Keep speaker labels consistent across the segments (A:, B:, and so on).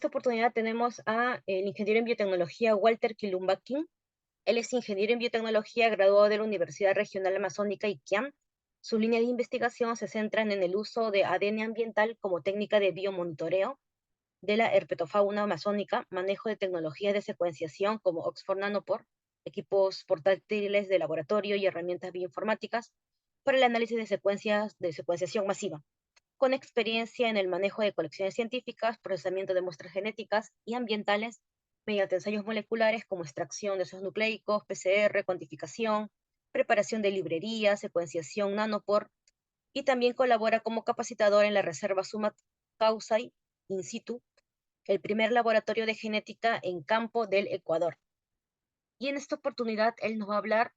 A: esta oportunidad tenemos a el ingeniero en biotecnología Walter Kilumbakin. Él es ingeniero en biotecnología graduado de la Universidad Regional Amazónica Iquiam. Sus líneas de investigación se centran en el uso de ADN ambiental como técnica de biomonitoreo de la herpetofauna amazónica, manejo de tecnologías de secuenciación como Oxford Nanopore, equipos portátiles de laboratorio y herramientas bioinformáticas para el análisis de secuencias de secuenciación masiva, con experiencia en el manejo de colecciones científicas, procesamiento de muestras genéticas y ambientales mediante ensayos moleculares como extracción de esos nucleicos, PCR, cuantificación, preparación de librerías, secuenciación nanopore, y también colabora como capacitador en la Reserva Sumat Causay in situ, el primer laboratorio de genética en campo del Ecuador. Y en esta oportunidad él nos va a hablar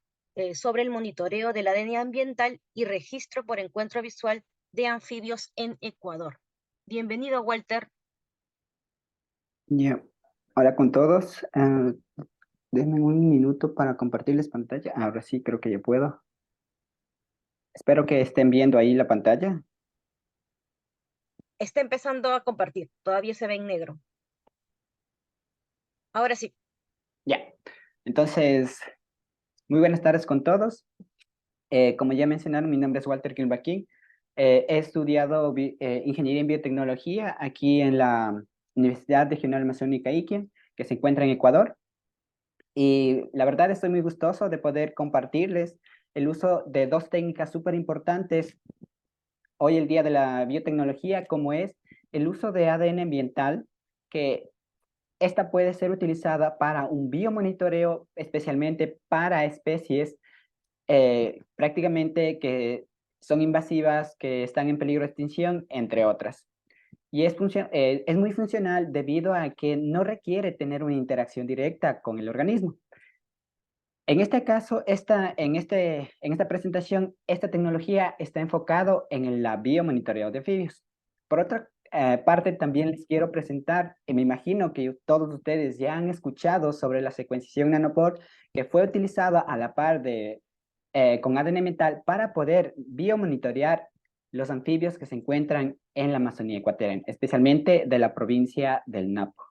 A: sobre el monitoreo del ADN ambiental y registro por encuentro visual de anfibios en Ecuador. Bienvenido, Walter.
B: Ya, hola con todos. Denme un minuto para compartirles pantalla. Ahora sí, creo que ya puedo. Espero que estén viendo ahí la pantalla.
A: Está empezando a compartir, todavía se ve en negro. Ahora sí.
B: Ya. Entonces, muy buenas tardes con todos. Como ya mencionaron, mi nombre es Walter Kilbaquín. He estudiado ingeniería en biotecnología aquí en la Universidad Regional Amazónica Iquia, que se encuentra en Ecuador. Y la verdad estoy muy gustoso de poder compartirles el uso de dos técnicas súper importantes hoy el día de la biotecnología, como es el uso de ADN ambiental, que esta puede ser utilizada para un biomonitoreo, especialmente para especies prácticamente que son invasivas, que están en peligro de extinción, entre otras. Y es muy funcional debido a que no requiere tener una interacción directa con el organismo. En este caso, en esta presentación, esta tecnología está enfocado en el biomonitoreo de anfibios. Por otra parte, también les quiero presentar, y me imagino que todos ustedes ya han escuchado sobre la secuenciación nanopore, que fue utilizada a la par con ADN mental para poder biomonitorear los anfibios que se encuentran en la Amazonía ecuatoriana, especialmente de la provincia del Napo.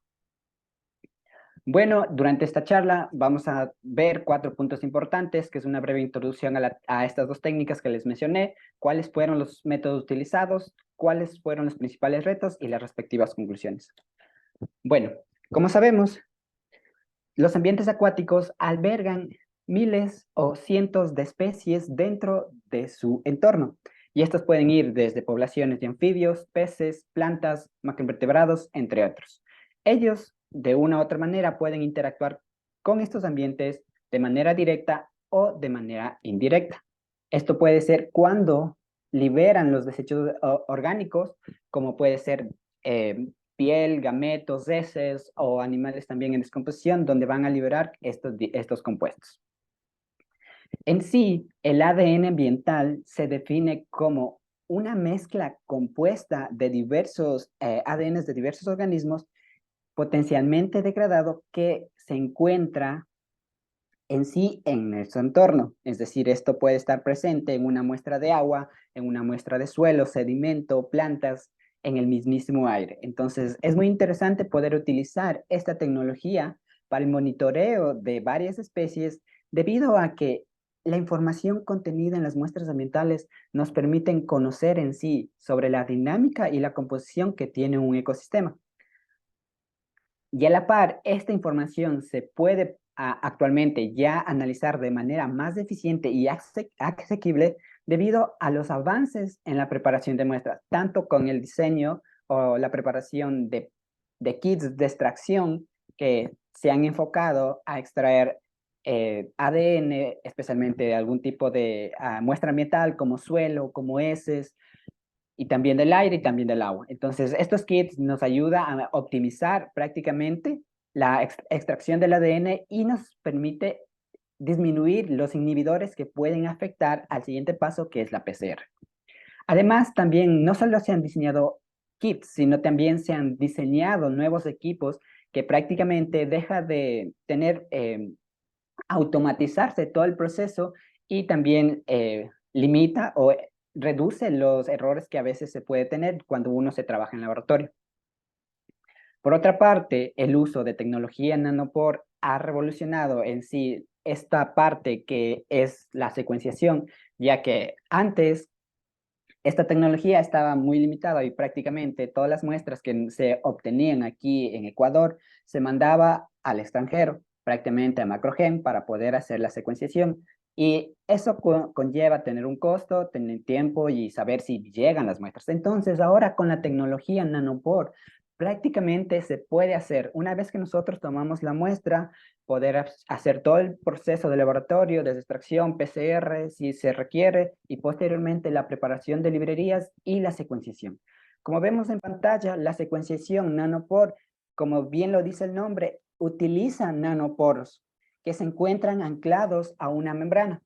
B: Bueno, durante esta charla vamos a ver 4 puntos importantes, que es una breve introducción a estas dos técnicas que les mencioné, cuáles fueron los métodos utilizados, cuáles fueron los principales retos y las respectivas conclusiones. Bueno, como sabemos, los ambientes acuáticos albergan miles o cientos de especies dentro de su entorno, y estas pueden ir desde poblaciones de anfibios, peces, plantas, macroinvertebrados, entre otros. Ellos, de una u otra manera, pueden interactuar con estos ambientes de manera directa o de manera indirecta. Esto puede ser cuando liberan los desechos orgánicos, como puede ser piel, gametos, heces o animales también en descomposición, donde van a liberar estos compuestos. En sí, el ADN ambiental se define como una mezcla compuesta de diversos ADNs de diversos organismos potencialmente degradado que se encuentra en sí en nuestro entorno. Es decir, esto puede estar presente en una muestra de agua, en una muestra de suelo, sedimento, plantas, en el mismísimo aire. Entonces, es muy interesante poder utilizar esta tecnología para el monitoreo de varias especies debido a que la información contenida en las muestras ambientales nos permiten conocer en sí sobre la dinámica y la composición que tiene un ecosistema. Y a la par, esta información se puede actualmente ya analizar de manera más eficiente y asequible debido a los avances en la preparación de muestras, tanto con el diseño o la preparación de kits de extracción que se han enfocado a extraer ADN, especialmente de algún tipo de muestra ambiental como suelo, como heces, y también del aire y también del agua. Entonces, estos kits nos ayudan a optimizar prácticamente la extracción del ADN y nos permite disminuir los inhibidores que pueden afectar al siguiente paso, que es la PCR. Además, también no solo se han diseñado kits, sino también se han diseñado nuevos equipos que prácticamente deja de tener, automatizarse todo el proceso y también limita o reduce los errores que a veces se puede tener cuando uno se trabaja en laboratorio. Por otra parte, el uso de tecnología nanopore ha revolucionado en sí esta parte que es la secuenciación, ya que antes esta tecnología estaba muy limitada y prácticamente todas las muestras que se obtenían aquí en Ecuador se mandaba al extranjero, prácticamente a Macrogen, para poder hacer la secuenciación. Y eso conlleva tener un costo, tener tiempo y saber si llegan las muestras. Entonces, ahora con la tecnología nanopore, prácticamente se puede hacer, una vez que nosotros tomamos la muestra, poder hacer todo el proceso de laboratorio, desde extracción, PCR, si se requiere, y posteriormente la preparación de librerías y la secuenciación. Como vemos en pantalla, la secuenciación nanopore, como bien lo dice el nombre, utiliza nanoporos que se encuentran anclados a una membrana.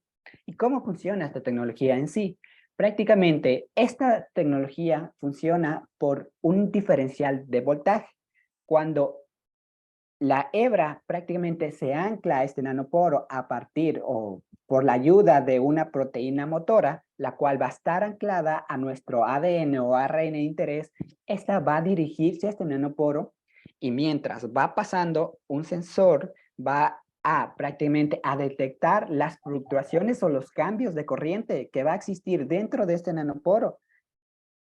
B: ¿Y cómo funciona esta tecnología en sí? Prácticamente, esta tecnología funciona por un diferencial de voltaje. Cuando la hebra prácticamente se ancla a este nanoporo a partir o por la ayuda de una proteína motora, la cual va a estar anclada a nuestro ADN o ARN de interés. Esta va a dirigirse a este nanoporo y mientras va pasando, un sensor va a prácticamente a detectar las fluctuaciones o los cambios de corriente que va a existir dentro de este nanoporo,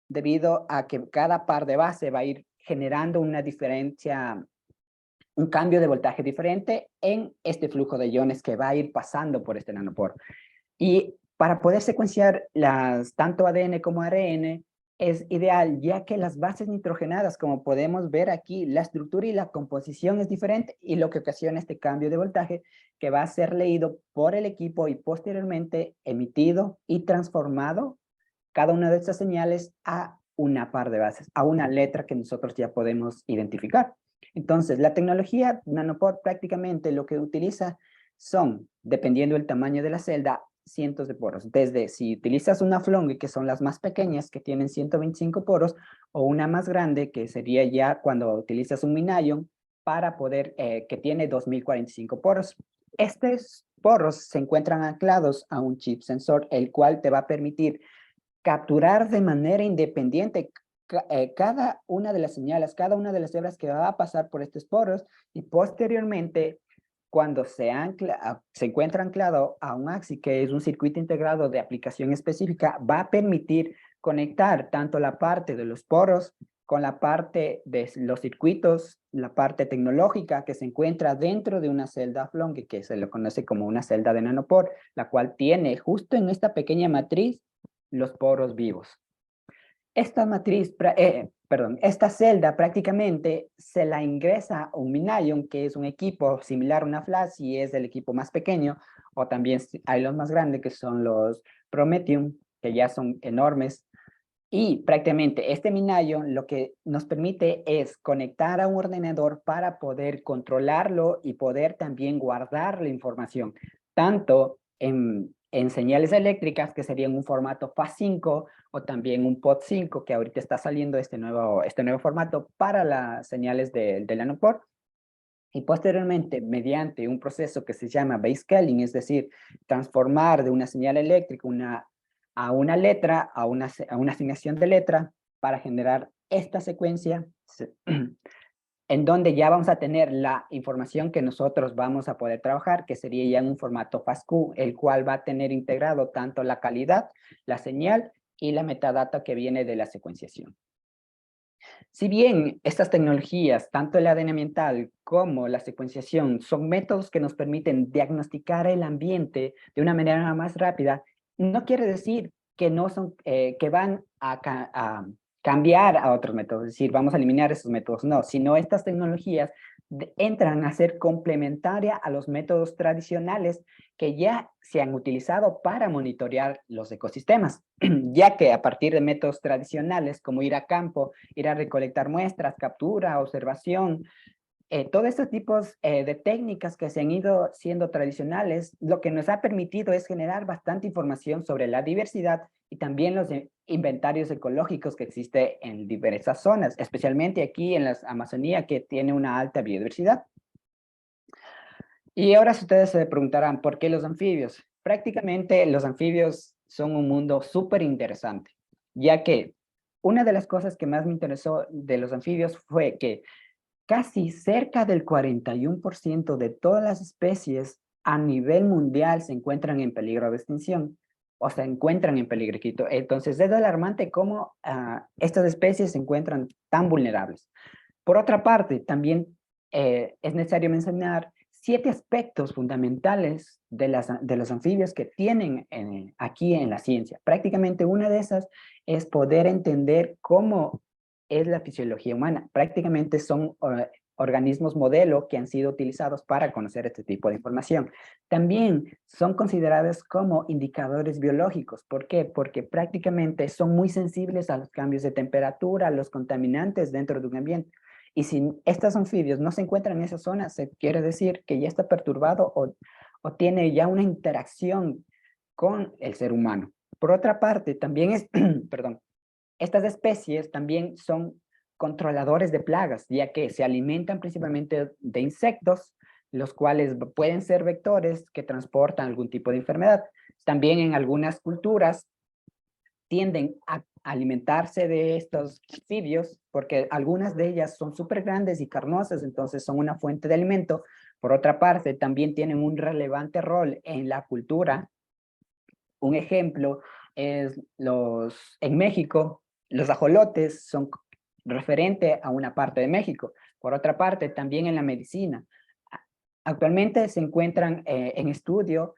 B: debido a que cada par de base va a ir generando una diferencia, un cambio de voltaje diferente en este flujo de iones que va a ir pasando por este nanoporo. Y para poder secuenciar tanto ADN como ARN es ideal, ya que las bases nitrogenadas, como podemos ver aquí, la estructura y la composición es diferente, y lo que ocasiona este cambio de voltaje que va a ser leído por el equipo y posteriormente emitido y transformado cada una de estas señales a una par de bases, a una letra que nosotros ya podemos identificar. Entonces, la tecnología nanopore prácticamente lo que utiliza son, dependiendo del tamaño de la celda, cientos de poros. Desde si utilizas una Flongy, que son las más pequeñas, que tienen 125 poros, o una más grande, que sería ya cuando utilizas un Minion, para poder, que tiene 2045 poros. Estos poros se encuentran anclados a un chip sensor, el cual te va a permitir capturar de manera independiente cada una de las señales, cada una de las hebras que va a pasar por estos poros, y posteriormente, cuando se encuentra anclado a un AXI, que es un circuito integrado de aplicación específica, va a permitir conectar tanto la parte de los poros con la parte de los circuitos, la parte tecnológica que se encuentra dentro de una celda Flongy, que se lo conoce como una celda de nanopore, la cual tiene justo en esta pequeña matriz los poros vivos. Esta matriz, esta celda prácticamente se la ingresa un Minion, que es un equipo similar a una flash y es el equipo más pequeño, o también hay los más grandes que son los Prometheum, que ya son enormes. Y prácticamente este Minion lo que nos permite es conectar a un ordenador para poder controlarlo y poder también guardar la información, tanto en señales eléctricas, que serían un formato FAT5, o también un POT5, que ahorita está saliendo este nuevo formato para las señales del nanopore. Y posteriormente, mediante un proceso que se llama base scaling, es decir, transformar de una señal eléctrica a una letra, a una asignación de letra, para generar esta secuencia, en donde ya vamos a tener la información que nosotros vamos a poder trabajar, que sería ya en un formato FASTQ, el cual va a tener integrado tanto la calidad, la señal y la metadata que viene de la secuenciación. Si bien estas tecnologías, tanto el ADN ambiental como la secuenciación, son métodos que nos permiten diagnosticar el ambiente de una manera más rápida, no quiere decir que no son, que van a cambiar a otros métodos, es decir, vamos a eliminar esos métodos, no, sino estas tecnologías entran a ser complementaria a los métodos tradicionales que ya se han utilizado para monitorear los ecosistemas, ya que a partir de métodos tradicionales como ir a campo, ir a recolectar muestras, captura, observación, todos estos tipos de técnicas que se han ido siendo tradicionales, lo que nos ha permitido es generar bastante información sobre la diversidad y también los inventarios ecológicos que existen en diversas zonas, especialmente aquí en la Amazonía, que tiene una alta biodiversidad. Y ahora ustedes se preguntarán, ¿por qué los anfibios? Prácticamente los anfibios son un mundo súper interesante, ya que una de las cosas que más me interesó de los anfibios fue que casi cerca del 41% de todas las especies a nivel mundial se encuentran en peligro de extinción o se encuentran en peligro. Entonces es alarmante cómo estas especies se encuentran tan vulnerables. Por otra parte, también es necesario mencionar 7 aspectos fundamentales de los anfibios que tienen aquí en la ciencia. Prácticamente una de esas es poder entender cómo es la fisiología humana. Prácticamente son organismos modelo que han sido utilizados para conocer este tipo de información. También son considerados como indicadores biológicos. ¿Por qué? Porque prácticamente son muy sensibles a los cambios de temperatura, a los contaminantes dentro de un ambiente. Y si estos anfibios no se encuentran en esa zona, se quiere decir que ya está perturbado o tiene ya una interacción con el ser humano. Por otra parte, también perdón, estas especies también son controladores de plagas, ya que se alimentan principalmente de insectos, los cuales pueden ser vectores que transportan algún tipo de enfermedad. También en algunas culturas tienden a alimentarse de estos anfibios porque algunas de ellas son súper grandes y carnosas, entonces son una fuente de alimento. Por otra parte, también tienen un relevante rol en la cultura. Un ejemplo es en México, los ajolotes son referente a una parte de México. Por otra parte, también en la medicina. Actualmente se encuentran en estudio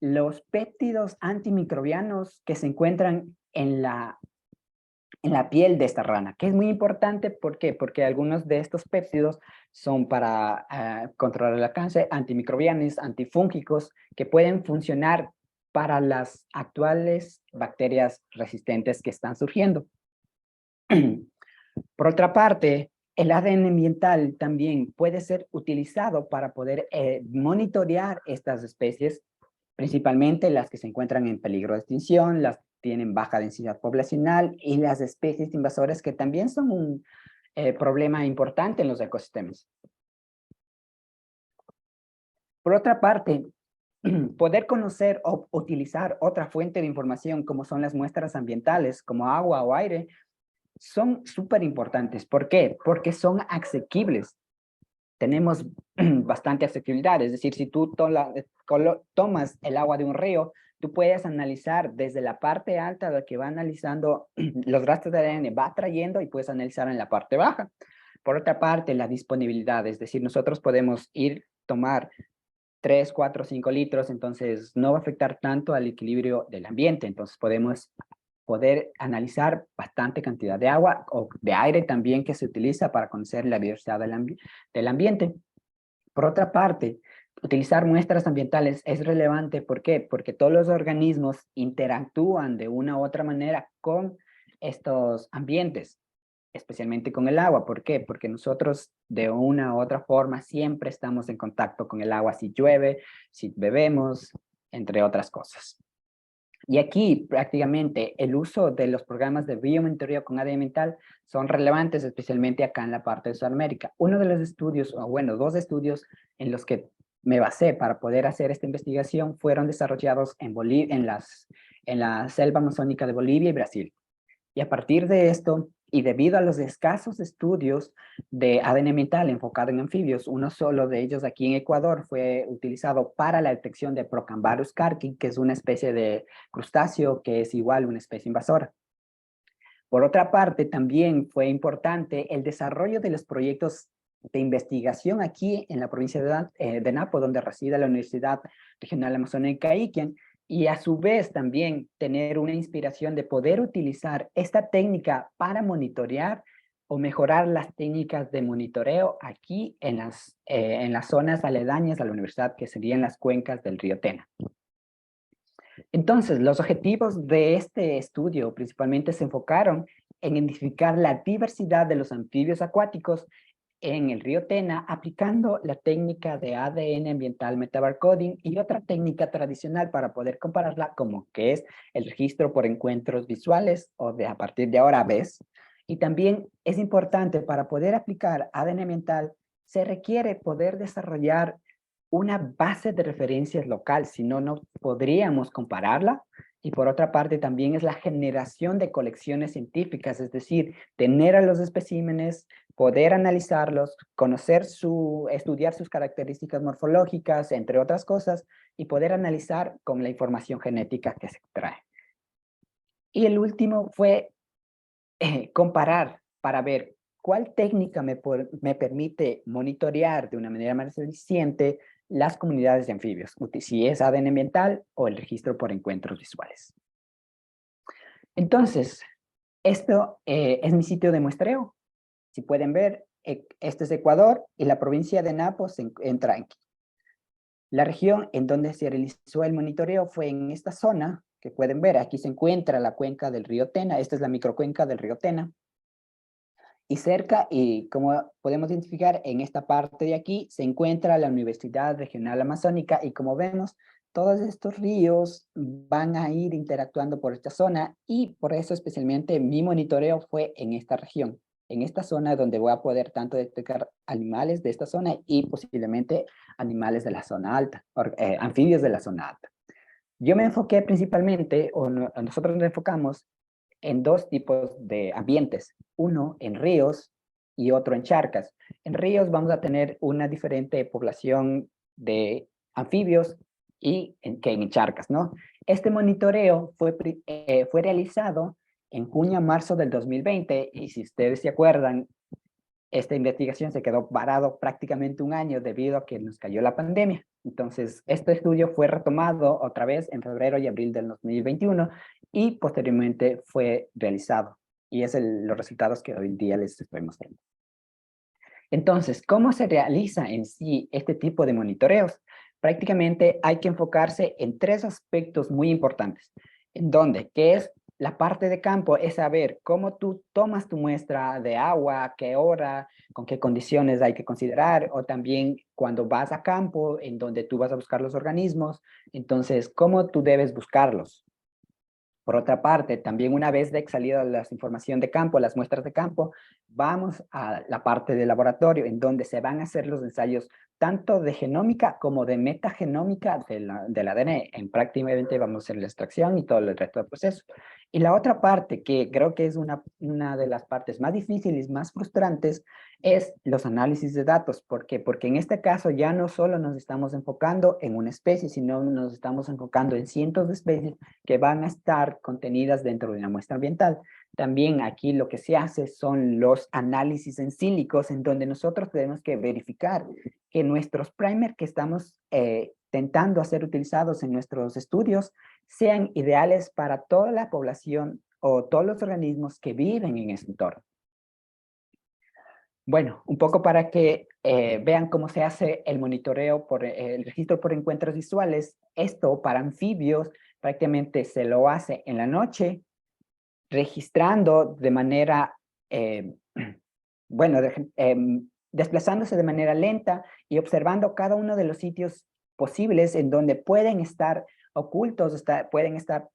B: los péptidos antimicrobianos que se encuentran en la piel de esta rana, que es muy importante. ¿Por qué? Porque algunos de estos péptidos son para controlar el cáncer, antimicrobianos, antifúngicos, que pueden funcionar para las actuales bacterias resistentes que están surgiendo. Por otra parte, el ADN ambiental también puede ser utilizado para poder monitorear estas especies, principalmente las que se encuentran en peligro de extinción, las tienen baja densidad poblacional y las especies invasoras que también son un problema importante en los ecosistemas. Por otra parte, poder conocer o utilizar otra fuente de información como son las muestras ambientales, como agua o aire, son súper importantes. ¿Por qué? Porque son asequibles. Tenemos bastante asequibilidad, es decir, si tú tomas el agua de un río, tú puedes analizar desde la parte alta de que va analizando los rastros de ADN, va trayendo y puedes analizar en la parte baja. Por otra parte, la disponibilidad, es decir, nosotros podemos tomar 3, 4, 5 litros, entonces no va a afectar tanto al equilibrio del ambiente, entonces podemos poder analizar bastante cantidad de agua o de aire también que se utiliza para conocer la diversidad del ambiente. Por otra parte, utilizar muestras ambientales es relevante. ¿Por qué? Porque todos los organismos interactúan de una u otra manera con estos ambientes, especialmente con el agua. ¿Por qué? Porque nosotros de una u otra forma siempre estamos en contacto con el agua, si llueve, si bebemos, entre otras cosas. Y aquí prácticamente el uso de los programas de biomonitoreo con ADN ambiental son relevantes, especialmente acá en la parte de Sudamérica. Uno de los estudios, o bueno, 2 estudios en los que me basé para poder hacer esta investigación fueron desarrollados en la selva amazónica de Bolivia y Brasil. Y a partir de esto, y debido a los escasos estudios de ADN ambiental enfocado en anfibios, uno solo de ellos aquí en Ecuador fue utilizado para la detección de Procambarus carqui, que es una especie de crustáceo que es igual una especie invasora. Por otra parte, también fue importante el desarrollo de los proyectos de investigación aquí en la provincia de Napo, donde reside la Universidad Regional Amazónica Iquian, y a su vez también tener una inspiración de poder utilizar esta técnica para monitorear o mejorar las técnicas de monitoreo aquí en las zonas aledañas a la universidad, que serían las cuencas del río Tena. Entonces, los objetivos de este estudio principalmente se enfocaron en identificar la diversidad de los anfibios acuáticos en el río Tena, aplicando la técnica de ADN ambiental metabarcoding y otra técnica tradicional para poder compararla, como que es el registro por encuentros visuales o de a partir de ahora ves. Y también es importante para poder aplicar ADN ambiental, se requiere poder desarrollar una base de referencias local, si no, no podríamos compararla. Y por otra parte también es la generación de colecciones científicas, es decir, tener a los especímenes, poder analizarlos, estudiar sus características morfológicas, entre otras cosas, y poder analizar con la información genética que se extrae. Y el último fue comparar para ver cuál técnica me permite monitorear de una manera más eficiente las comunidades de anfibios, si es ADN ambiental o el registro por encuentros visuales. Entonces, esto es mi sitio de muestreo. Si pueden ver, este es Ecuador y la provincia de Napo se encuentra aquí. La región en donde se realizó el monitoreo fue en esta zona, que pueden ver, aquí se encuentra la cuenca del río Tena, esta es la microcuenca del río Tena, y cerca, y como podemos identificar, en esta parte de aquí se encuentra la Universidad Regional Amazónica, y como vemos, todos estos ríos van a ir interactuando por esta zona, y por eso especialmente mi monitoreo fue en esta región, en esta zona donde voy a poder tanto detectar animales de esta zona y posiblemente animales de la zona alta, anfibios de la zona alta. Yo me enfoqué principalmente, nosotros nos enfocamos en dos tipos de ambientes, uno en ríos y otro en charcas. En ríos vamos a tener una diferente población de anfibios que en charcas, ¿no? Este monitoreo fue realizado en junio a marzo del 2020 y si ustedes se acuerdan, esta investigación se quedó parado prácticamente un año debido a que nos cayó la pandemia. Entonces, este estudio fue retomado otra vez en febrero y abril del 2021 y posteriormente fue realizado. Y es los resultados que hoy día les estoy mostrando. Entonces, ¿cómo se realiza en sí este tipo de monitoreos? Prácticamente hay que enfocarse en tres aspectos muy importantes. ¿En dónde? ¿Qué es la parte de campo? Es saber cómo tú tomas tu muestra de agua, qué hora, con qué condiciones hay que considerar, o también cuando vas a campo, en donde tú vas a buscar los organismos, entonces, ¿cómo tú debes buscarlos? Por otra parte, también una vez de salida la información de campo, las muestras de campo, vamos a la parte de laboratorio en donde se van a hacer los ensayos tanto de genómica como de metagenómica del ADN. En prácticamente vamos a hacer la extracción y todo el resto del proceso. Y la otra parte, que creo que es una de las partes más difíciles, más frustrantes, es los análisis de datos. ¿Por qué? Porque en este caso ya no solo nos estamos enfocando en una especie, sino nos estamos enfocando en cientos de especies que van a estar contenidas dentro de una muestra ambiental. También aquí lo que se hace son los análisis en sílicos, en donde nosotros tenemos que verificar que nuestros primers que estamos intentando hacer utilizados en nuestros estudios sean ideales para toda la población o todos los organismos que viven en ese entorno. Bueno, un poco para que vean cómo se hace el monitoreo por el registro por encuentros visuales. Esto para anfibios prácticamente se lo hace en la noche, registrando de manera, bueno, desplazándose de manera lenta y observando cada uno de los sitios posibles en donde pueden estar ocultos, pueden estar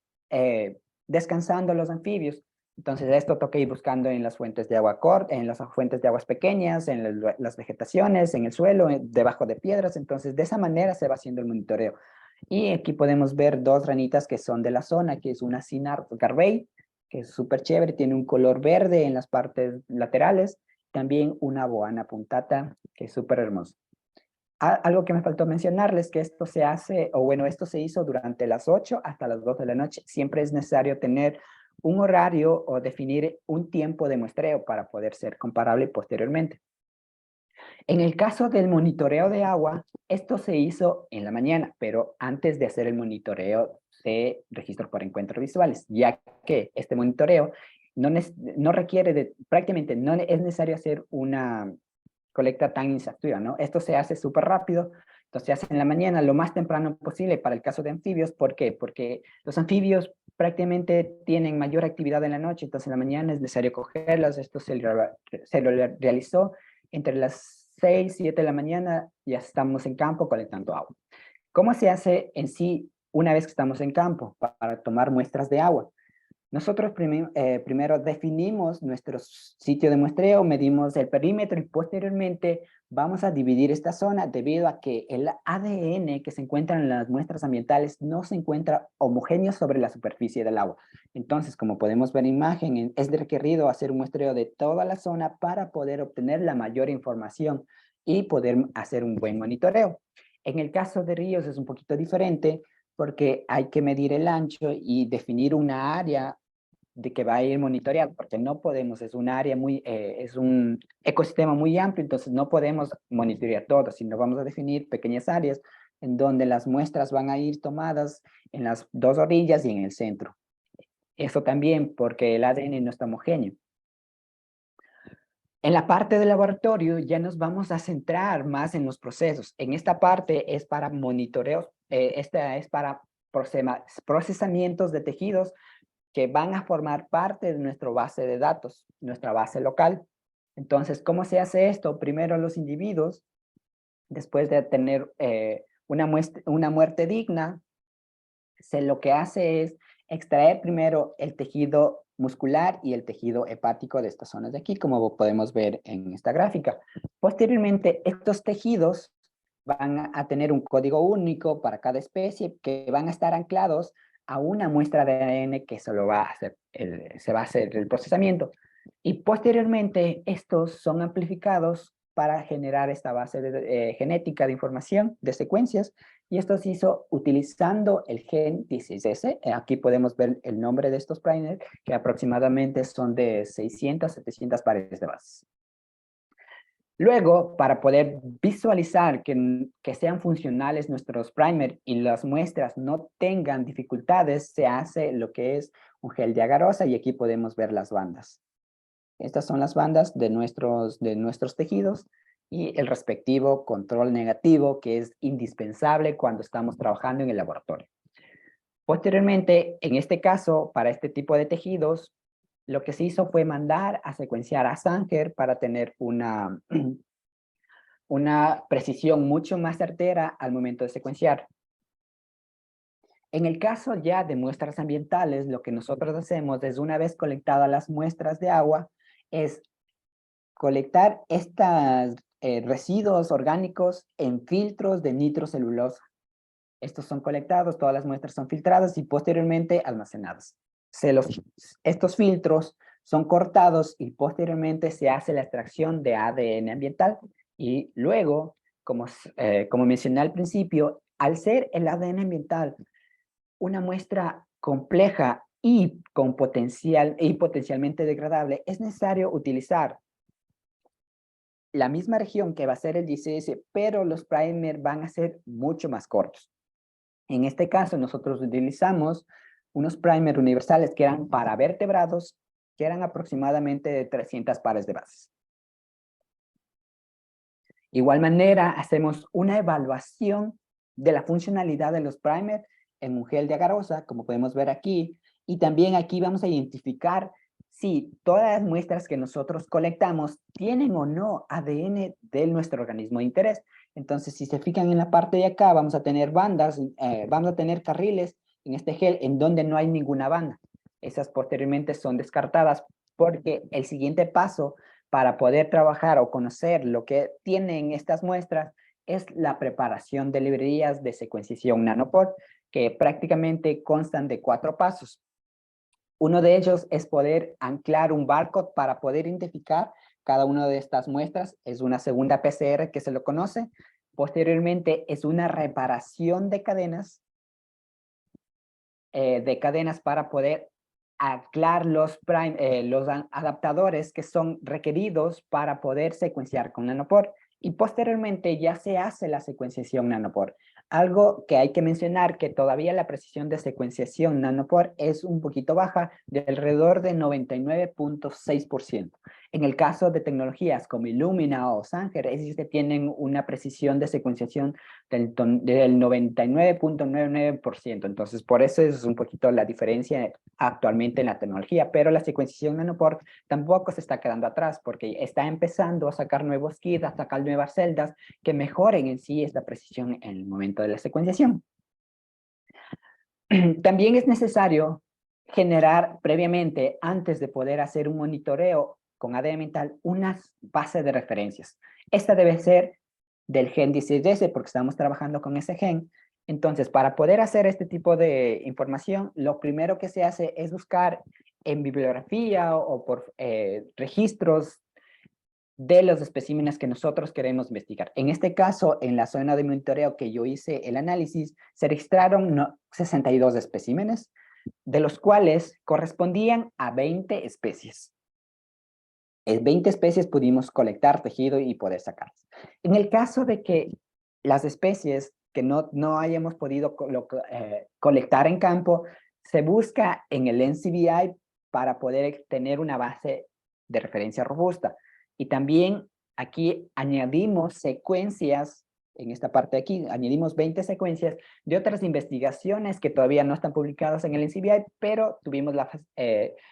B: descansando los anfibios. Entonces esto toca ir buscando en las fuentes de agua corta, en las fuentes de aguas pequeñas, en las vegetaciones, en el suelo, debajo de piedras. Entonces de esa manera se va haciendo el monitoreo. Y aquí podemos ver dos ranitas que son de la zona, que es una Cynar garvey, que es súper chévere, tiene un color verde en las partes laterales. También una boana puntata, que es súper hermoso. Algo que me faltó mencionarles, que esto se hace, o bueno, esto se hizo durante las 8 hasta las 2 de la noche. Siempre es necesario tener un horario o definir un tiempo de muestreo para poder ser comparable posteriormente. En el caso del monitoreo de agua, esto se hizo en la mañana, pero antes de hacer el monitoreo de registros por encuentros visuales, ya que este monitoreo no requiere prácticamente no es necesario hacer una colecta tan exhaustiva, ¿no? Esto se hace súper rápido, entonces se hace en la mañana lo más temprano posible para el caso de anfibios. ¿Por qué? Porque los anfibios prácticamente tienen mayor actividad en la noche, entonces en la mañana es necesario cogerlas. Esto se lo realizó entre las 6, 7 de la mañana, ya estamos en campo colectando agua. ¿Cómo se hace en sí una vez que estamos en campo para tomar muestras de agua? Nosotros primero definimos nuestro sitio de muestreo, medimos el perímetro y posteriormente Vamos a dividir esta zona debido a que el ADN que se encuentra en las muestras ambientales no se encuentra homogéneo sobre la superficie del agua. Entonces, como podemos ver en imagen, es requerido hacer un muestreo de toda la zona para poder obtener la mayor información y poder hacer un buen monitoreo. En el caso de ríos es un poquito diferente porque hay que medir el ancho y definir una área de que va a ir monitoreado, porque no podemos, es un área muy, es un ecosistema muy amplio, entonces no podemos monitorear todo, sino vamos a definir pequeñas áreas en donde las muestras van a ir tomadas en las dos orillas y en el centro. Eso también porque el ADN no está homogéneo. En la parte del laboratorio ya nos vamos a centrar más en los procesos. En esta parte es para monitoreos, esta es para procesamientos de tejidos que van a formar parte de nuestra base de datos, nuestra base local. Entonces, ¿cómo se hace esto? Primero los individuos, después de tener una muerte digna, lo que hace es extraer primero el tejido muscular y el tejido hepático de estas zonas de aquí, como podemos ver en esta gráfica. Posteriormente, estos tejidos van a tener un código único para cada especie que van a estar anclados a una muestra de ADN que se va a hacer se va a hacer el procesamiento. Y posteriormente, estos son amplificados para generar esta base genética de información de secuencias, y esto se hizo utilizando el gen 16S. Aquí podemos ver el nombre de estos primers, que aproximadamente son de 600, 700 pares de bases. Luego, para poder visualizar que sean funcionales nuestros primers y las muestras no tengan dificultades, se hace lo que es un gel de agarosa, y aquí podemos ver las bandas. Estas son las bandas de nuestros tejidos y el respectivo control negativo, que es indispensable cuando estamos trabajando en el laboratorio. Posteriormente, en este caso, para este tipo de tejidos, lo que se hizo fue mandar a secuenciar a Sanger para tener una precisión mucho más certera al momento de secuenciar. En el caso ya de muestras ambientales, lo que nosotros hacemos es, una vez colectadas las muestras de agua, es colectar estos residuos orgánicos en filtros de nitrocelulosa. Estos son colectados, todas las muestras son filtradas y posteriormente almacenadas. Estos filtros son cortados y posteriormente se hace la extracción de ADN ambiental. Y luego, como mencioné al principio, al ser el ADN ambiental una muestra compleja y potencialmente degradable, es necesario utilizar la misma región que va a ser el GCS, pero los primers van a ser mucho más cortos. En este caso, nosotros utilizamos unos primers universales que eran para vertebrados, que eran aproximadamente de 300 pares de bases. Igual manera, hacemos una evaluación de la funcionalidad de los primers en un gel de agarosa, como podemos ver aquí, y también aquí vamos a identificar si todas las muestras que nosotros colectamos tienen o no ADN de nuestro organismo de interés. Entonces, si se fijan en la parte de acá, vamos a tener bandas, vamos a tener carriles en este gel en donde no hay ninguna banda. Esas posteriormente son descartadas porque el siguiente paso para poder trabajar o conocer lo que tienen estas muestras es la preparación de librerías de secuenciación nanopore, que prácticamente constan de 4 pasos. Uno de ellos es poder anclar un barcode para poder identificar cada una de estas muestras. Es una segunda PCR que se lo conoce. Posteriormente es una reparación de cadenas para poder anclar los adaptadores que son requeridos para poder secuenciar con nanopore. Y posteriormente ya se hace la secuenciación nanopore. Algo que hay que mencionar, que todavía la precisión de secuenciación nanopore es un poquito baja, de alrededor de 99.6%. En el caso de tecnologías como Illumina o Sanger, ellos que tienen una precisión de secuenciación del 99.99%. Entonces, por eso es un poquito la diferencia actualmente en la tecnología, pero la secuenciación nanopore tampoco se está quedando atrás, porque está empezando a sacar nuevos kits, a sacar nuevas celdas que mejoren en sí esta precisión en el momento de la secuenciación. También es necesario generar previamente, antes de poder hacer un monitoreo con ADN ambiental una base de referencias. Esta debe ser del gen 16S porque estamos trabajando con ese gen. Entonces, para poder hacer este tipo de información, lo primero que se hace es buscar en bibliografía o por registros de los especímenes que nosotros queremos investigar. En este caso, en la zona de monitoreo que yo hice el análisis, se registraron 62 especímenes, de los cuales correspondían a 20 especies. En 20 especies pudimos colectar tejido y poder sacarlas. En el caso de que las especies que no hayamos podido colectar en campo, se busca en el NCBI para poder tener una base de referencia robusta. Y también aquí añadimos secuencias, en esta parte de aquí, añadimos 20 secuencias de otras investigaciones que todavía no están publicadas en el NCBI, pero tuvimos la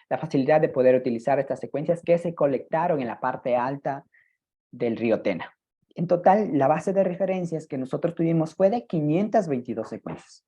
B: facilidad de poder utilizar estas secuencias que se colectaron en la parte alta del río Tena. En total, la base de referencias que nosotros tuvimos fue de 522 secuencias.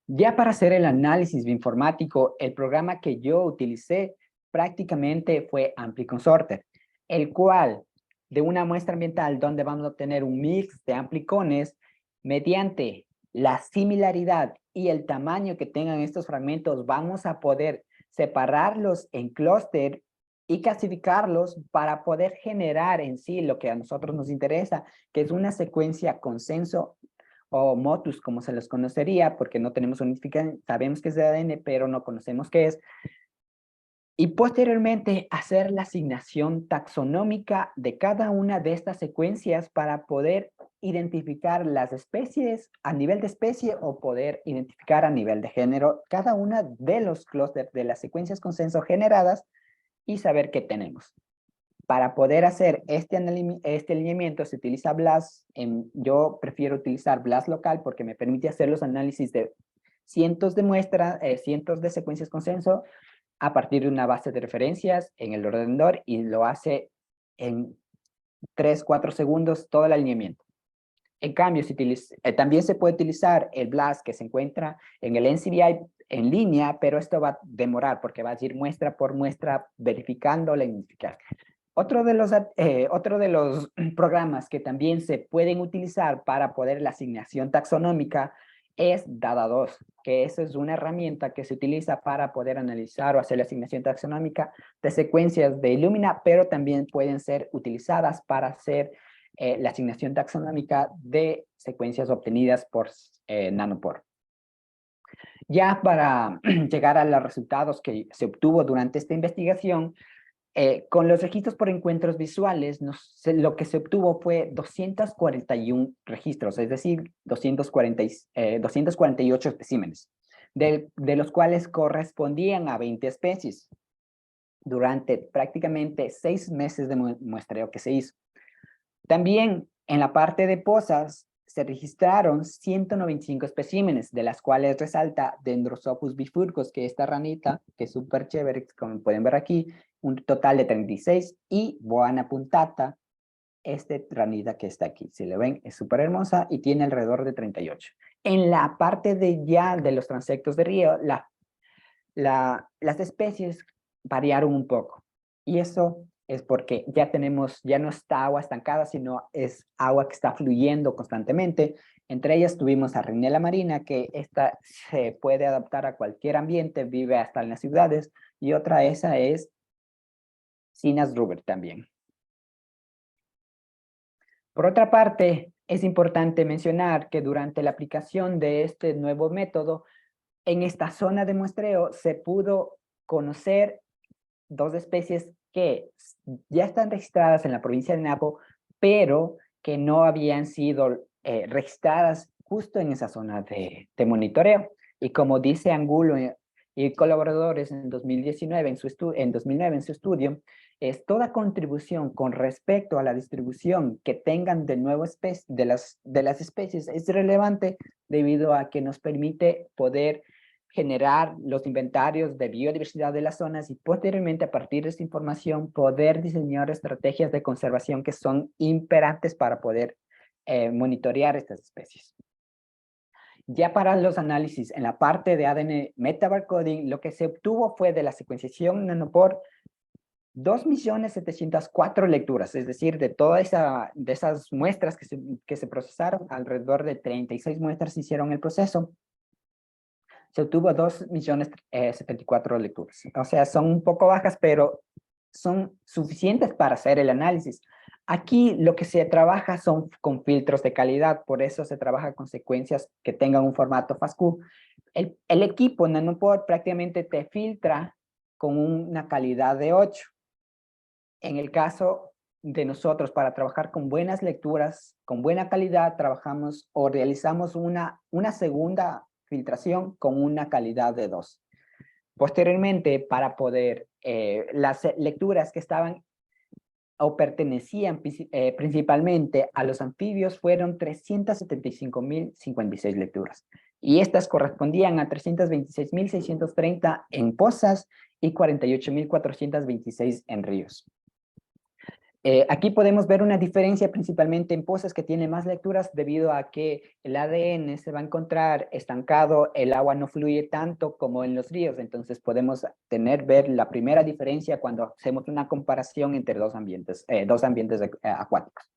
B: Ya para hacer el análisis bioinformático, el programa que yo utilicé prácticamente fue AmpliConsorter, el cual de una muestra ambiental donde vamos a obtener un mix de amplicones mediante la similaridad y el tamaño que tengan estos fragmentos, vamos a poder separarlos en clúster y clasificarlos para poder generar en sí lo que a nosotros nos interesa, que es una secuencia consenso o motus, como se los conocería, porque no tenemos unificación, sabemos que es de ADN, pero no conocemos qué es. Y posteriormente hacer la asignación taxonómica de cada una de estas secuencias para poder identificar las especies a nivel de especie o poder identificar a nivel de género cada una de los clústeres de las secuencias consenso generadas y saber qué tenemos. Para poder hacer este alineamiento se utiliza BLAS. Yo prefiero utilizar BLAS local porque me permite hacer los análisis de cientos de muestras, cientos de secuencias consenso a partir de una base de referencias en el ordenador y lo hace en 3-4 segundos todo el alineamiento. En cambio, también se puede utilizar el BLAS que se encuentra en el NCBI en línea, pero esto va a demorar porque va a ir muestra por muestra verificando la identificación. Otro de los programas que también se pueden utilizar para poder la asignación taxonómica es Dada2, que esa es una herramienta que se utiliza para poder analizar o hacer la asignación taxonómica de secuencias de Illumina, pero también pueden ser utilizadas para hacer la asignación taxonómica de secuencias obtenidas por Nanopore. Ya para llegar a los resultados que se obtuvo durante esta investigación, con los registros por encuentros visuales, lo que se obtuvo fue 241 registros, es decir, 248 especímenes, de los cuales correspondían a 20 especies durante prácticamente 6 meses de muestreo que se hizo. También en la parte de pozas se registraron 195 especímenes, de las cuales resalta Dendrosophus bifurcus, que esta ranita, que es súper chévere, como pueden ver aquí, un total de 36, y Boana puntata, ranita que está aquí. Si le ven, es súper hermosa y tiene alrededor de 38. En la parte de los transectos de río, las especies variaron un poco. Y eso es porque ya no está agua estancada, sino es agua que está fluyendo constantemente. Entre ellas tuvimos a Rhinella marina, que esta se puede adaptar a cualquier ambiente, vive hasta en las ciudades, y otra esa es Cinas ruber también. Por otra parte, es importante mencionar que durante la aplicación de este nuevo método, en esta zona de muestreo se pudo conocer 2 especies que ya están registradas en la provincia de Napo, pero que no habían sido registradas justo en esa zona de monitoreo. Y como dice Angulo y colaboradores en 2019 en su estudio, es toda contribución con respecto a la distribución que tengan de las especies es relevante debido a que nos permite poder generar los inventarios de biodiversidad de las zonas y posteriormente a partir de esta información poder diseñar estrategias de conservación que son imperantes para poder monitorear estas especies. Ya para los análisis en la parte de ADN metabarcoding, lo que se obtuvo fue de la secuenciación Nanopore 2.704.000 lecturas, es decir, de esas muestras que se procesaron, alrededor de 36 muestras hicieron el proceso, se obtuvo 2.074.000 lecturas. O sea, son un poco bajas, pero son suficientes para hacer el análisis. Aquí lo que se trabaja son con filtros de calidad, por eso se trabaja con secuencias que tengan un formato FASTQ. El equipo Nanopore prácticamente te filtra con una calidad de 8. En el caso de nosotros, para trabajar con buenas lecturas, con buena calidad, trabajamos o realizamos una segunda filtración con una calidad de 2. Posteriormente, para poder, las lecturas que estaban o pertenecían principalmente a los anfibios fueron 375.056 lecturas. Y estas correspondían a 326.630 en pozas y 48.426 en ríos. Aquí podemos ver una diferencia principalmente en pozas que tienen más lecturas debido a que el ADN se va a encontrar estancado, el agua no fluye tanto como en los ríos, entonces podemos ver la primera diferencia cuando hacemos una comparación entre dos ambientes acuáticos.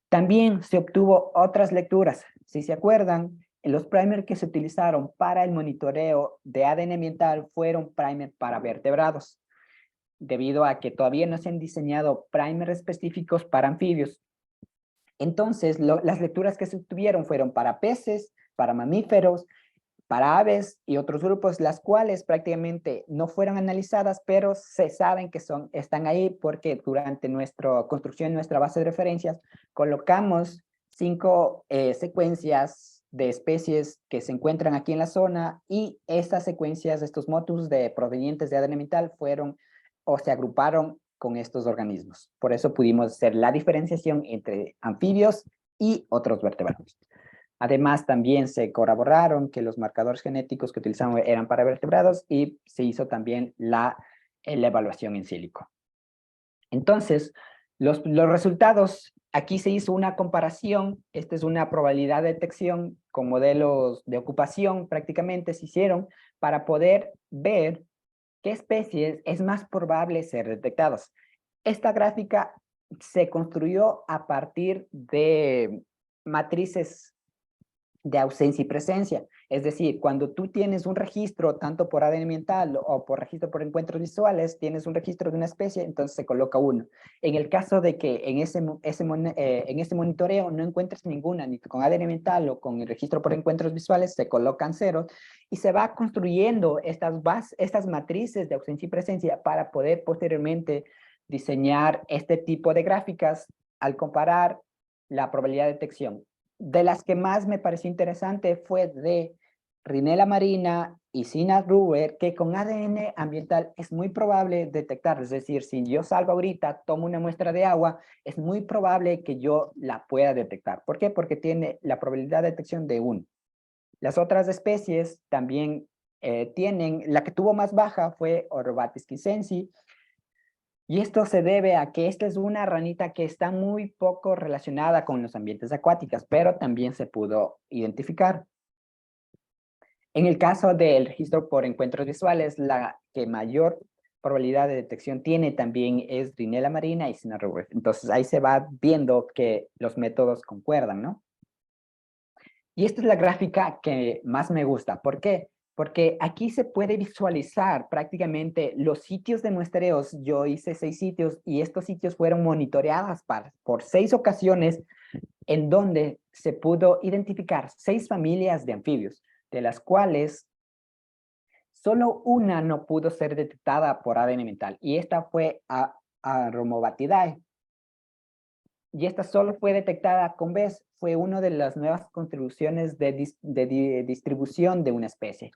B: También se obtuvo otras lecturas, si se acuerdan, los primers que se utilizaron para el monitoreo de ADN ambiental fueron primers para vertebrados, debido a que todavía no se han diseñado primers específicos para anfibios. Entonces, las lecturas que se obtuvieron fueron para peces, para mamíferos, para aves y otros grupos, las cuales prácticamente no fueron analizadas, pero se saben que están ahí porque durante nuestra construcción, nuestra base de referencias, colocamos 5 secuencias de especies que se encuentran aquí en la zona y estas secuencias, estos motus provenientes de ADN ambiental fueron o se agruparon con estos organismos. Por eso pudimos hacer la diferenciación entre anfibios y otros vertebrados. Además, también se corroboraron que los marcadores genéticos que utilizamos eran para vertebrados y se hizo también la evaluación in silico. Entonces, los resultados, aquí se hizo una comparación, esta es una probabilidad de detección con modelos de ocupación prácticamente se hicieron para poder ver qué especies es más probable ser detectadas. Esta gráfica se construyó a partir de matrices de ausencia y presencia. Es decir, cuando tú tienes un registro, tanto por ADN ambiental o por registro por encuentros visuales, tienes un registro de una especie, entonces se coloca 1. En el caso de que en ese monitoreo no encuentres ninguna, ni con ADN ambiental o con el registro por encuentros visuales, se colocan 0 y se va construyendo estas matrices de ausencia y presencia para poder posteriormente diseñar este tipo de gráficas al comparar la probabilidad de detección. De las que más me pareció interesante fue de Rinella marina y Sina Ruber, que con ADN ambiental es muy probable detectar. Es decir, si yo salgo ahorita, tomo una muestra de agua, es muy probable que yo la pueda detectar. ¿Por qué? Porque tiene la probabilidad de detección de 1. Las otras especies también tienen, la que tuvo más baja fue Orobates quisensi, y esto se debe a que esta es una ranita que está muy poco relacionada con los ambientes acuáticos, pero también se pudo identificar. En el caso del registro por encuentros visuales, la que mayor probabilidad de detección tiene también es Rinella marina y Sina Ruber. Entonces ahí se va viendo que los métodos concuerdan, ¿no? Y esta es la gráfica que más me gusta. ¿Por qué? Porque aquí se puede visualizar prácticamente los sitios de muestreos. Yo hice 6 sitios y estos sitios fueron monitoreados por 6 ocasiones en donde se pudo identificar 6 familias de anfibios, de las cuales solo una no pudo ser detectada por ADN ambiental y esta fue Aromobatidae. Y esta solo fue detectada con vez, fue una de las nuevas contribuciones de distribución de una especie,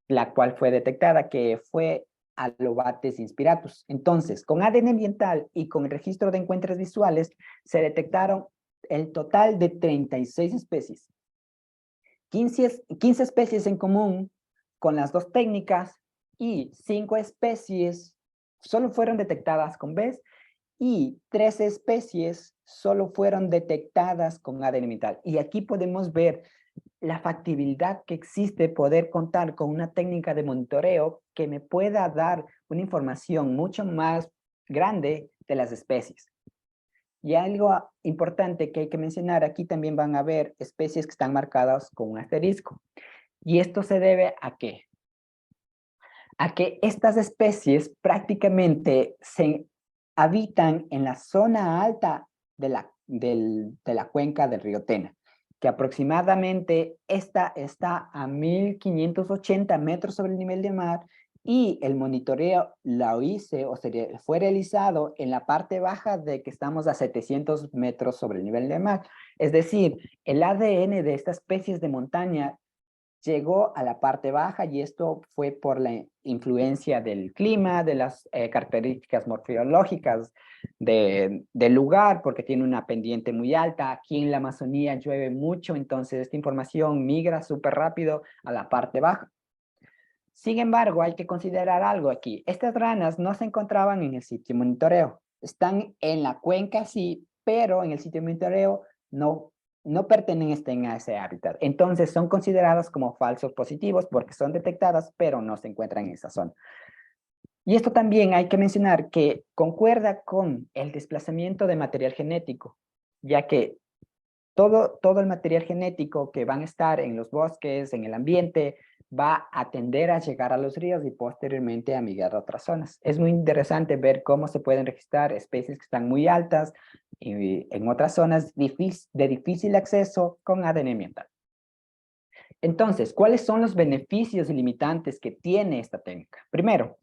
B: la cual fue detectada, que fue Alobates inspiratus. Entonces, con ADN ambiental y con el registro de encuentros visuales, se detectaron el total de 36 especies. 15 especies en común con las dos técnicas y 5 especies solo fueron detectadas con vez y 13 especies solo fueron detectadas con ADN ambiental. Y aquí podemos ver la factibilidad que existe poder contar con una técnica de monitoreo que me pueda dar una información mucho más grande de las especies. Y algo importante que hay que mencionar, aquí también van a ver especies que están marcadas con un asterisco. ¿Y esto se debe a qué? A que estas especies prácticamente se habitan en la zona alta de la cuenca del río Tena, que aproximadamente esta está a 1580 metros sobre el nivel del mar, y el monitoreo lo hice o fue realizado en la parte baja de que estamos a 700 metros sobre el nivel del mar. Es decir, el ADN de estas especies de montaña llegó a la parte baja, y esto fue por la influencia del clima, de las características morfológicas del lugar, porque tiene una pendiente muy alta. Aquí en la Amazonía llueve mucho, entonces esta información migra súper rápido a la parte baja. Sin embargo, hay que considerar algo aquí. Estas ranas no se encontraban en el sitio de monitoreo. Están en la cuenca, sí, pero en el sitio de monitoreo no pertenecen a ese hábitat. Entonces son consideradas como falsos positivos porque son detectadas, pero no se encuentran en esa zona. Y esto también hay que mencionar que concuerda con el desplazamiento de material genético, ya que todo el material genético que van a estar en los bosques, en el ambiente, va a tender a llegar a los ríos y posteriormente a migrar a otras zonas. Es muy interesante ver cómo se pueden registrar especies que están muy altas y en otras zonas de difícil acceso con ADN ambiental. Entonces, ¿cuáles son los beneficios y limitantes que tiene esta técnica? Primero,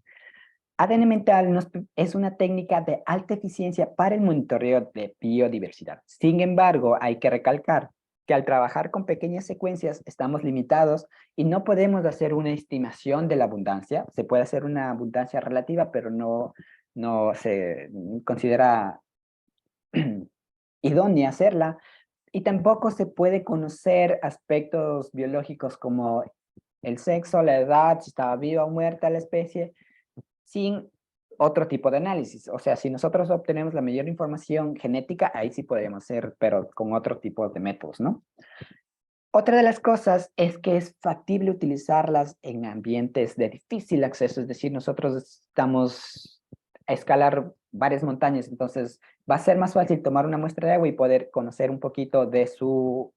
B: ADN ambiental es una técnica de alta eficiencia para el monitoreo de biodiversidad. Sin embargo, hay que recalcar que al trabajar con pequeñas secuencias estamos limitados y no podemos hacer una estimación de la abundancia. Se puede hacer una abundancia relativa, pero no se considera idónea hacerla. Y tampoco se puede conocer aspectos biológicos como el sexo, la edad, si estaba viva o muerta la especie, sin otro tipo de análisis. O sea, si nosotros obtenemos la mayor información genética, ahí sí podemos hacer, pero con otro tipo de métodos, ¿no? Otra de las cosas es que es factible utilizarlas en ambientes de difícil acceso, es decir, nosotros estamos a escalar varias montañas, entonces va a ser más fácil tomar una muestra de agua y poder conocer un poquito de su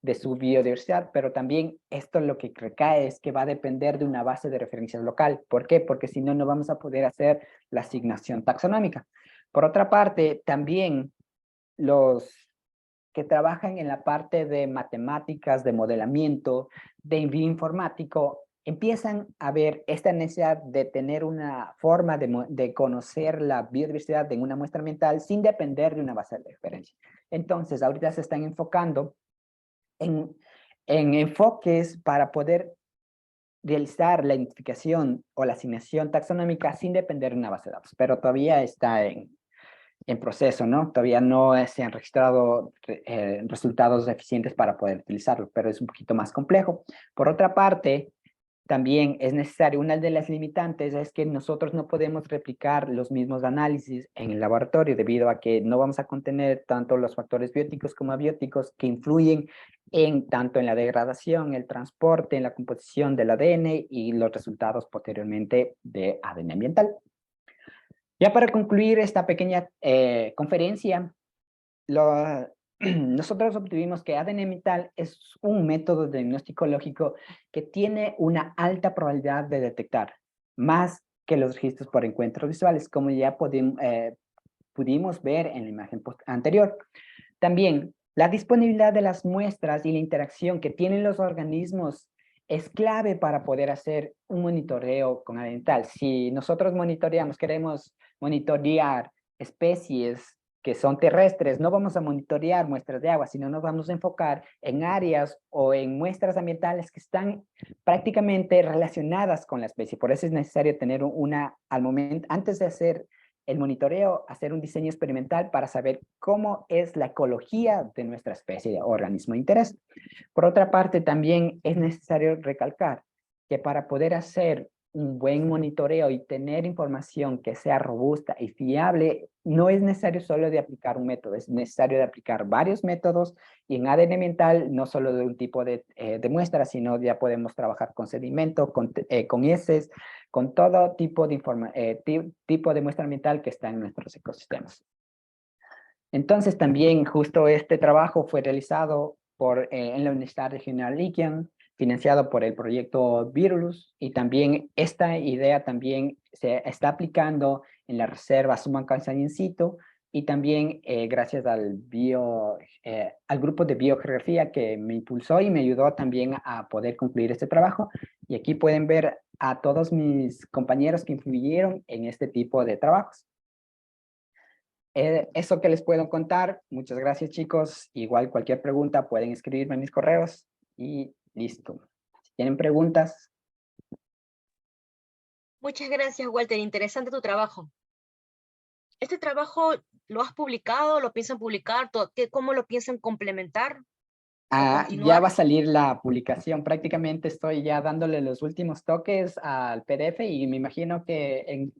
B: biodiversidad, pero también esto lo que recae es que va a depender de una base de referencia local. ¿Por qué? Porque si no, no vamos a poder hacer la asignación taxonómica. Por otra parte, también los que trabajan en la parte de matemáticas, de modelamiento, de bioinformático, empiezan a ver esta necesidad de tener una forma de conocer la biodiversidad en una muestra ambiental sin depender de una base de referencia. Entonces, ahorita se están enfocando en enfoques para poder realizar la identificación o la asignación taxonómica sin depender de una base de datos, pero todavía está en proceso, ¿no? Todavía no se han registrado resultados eficientes para poder utilizarlo, pero es un poquito más complejo. Por otra parte, también es necesario, una de las limitantes es que nosotros no podemos replicar los mismos análisis en el laboratorio debido a que no vamos a contener tanto los factores bióticos como abióticos que influyen tanto en la degradación, el transporte, en la composición del ADN y los resultados posteriormente de ADN ambiental. Ya para concluir esta pequeña conferencia, nosotros obtuvimos que ADN ambiental es un método de diagnóstico lógico que tiene una alta probabilidad de detectar, más que los registros por encuentros visuales, como ya pudimos ver en la imagen anterior. También, la disponibilidad de las muestras y la interacción que tienen los organismos es clave para poder hacer un monitoreo con ADN ambiental. Si nosotros queremos monitorear especies que son terrestres, no vamos a monitorear muestras de agua, sino nos vamos a enfocar en áreas o en muestras ambientales que están prácticamente relacionadas con la especie. Por eso es necesario tener al momento, antes de hacer el monitoreo, hacer un diseño experimental para saber cómo es la ecología de nuestra especie de organismo de interés. Por otra parte, también es necesario recalcar que para poder hacer un buen monitoreo y tener información que sea robusta y fiable, no es necesario solo de aplicar un método, es necesario de aplicar varios métodos y en ADN ambiental no solo de un tipo de muestra, sino ya podemos trabajar con sedimento, con heces, con todo tipo de, tipo de muestra ambiental que está en nuestros ecosistemas. Entonces también justo este trabajo fue realizado en la Universidad Regional Liquian, financiado por el proyecto Virulus, y también esta idea también se está aplicando en la reserva Sumancansan in situ, y también gracias al grupo de biogeografía que me impulsó y me ayudó también a poder concluir este trabajo. Y aquí pueden ver a todos mis compañeros que influyeron en este tipo de trabajos. Eso que les puedo contar. Muchas gracias, chicos. Igual cualquier pregunta pueden escribirme en mis correos y listo. Si tienen preguntas.
A: Muchas gracias, Walter. Interesante tu trabajo. ¿Este trabajo lo has publicado? ¿Lo piensan publicar? ¿Cómo lo piensan complementar o
B: Ya
A: continuar?
B: va a salir la publicación. Prácticamente estoy ya dándole los últimos toques al PDF y me imagino que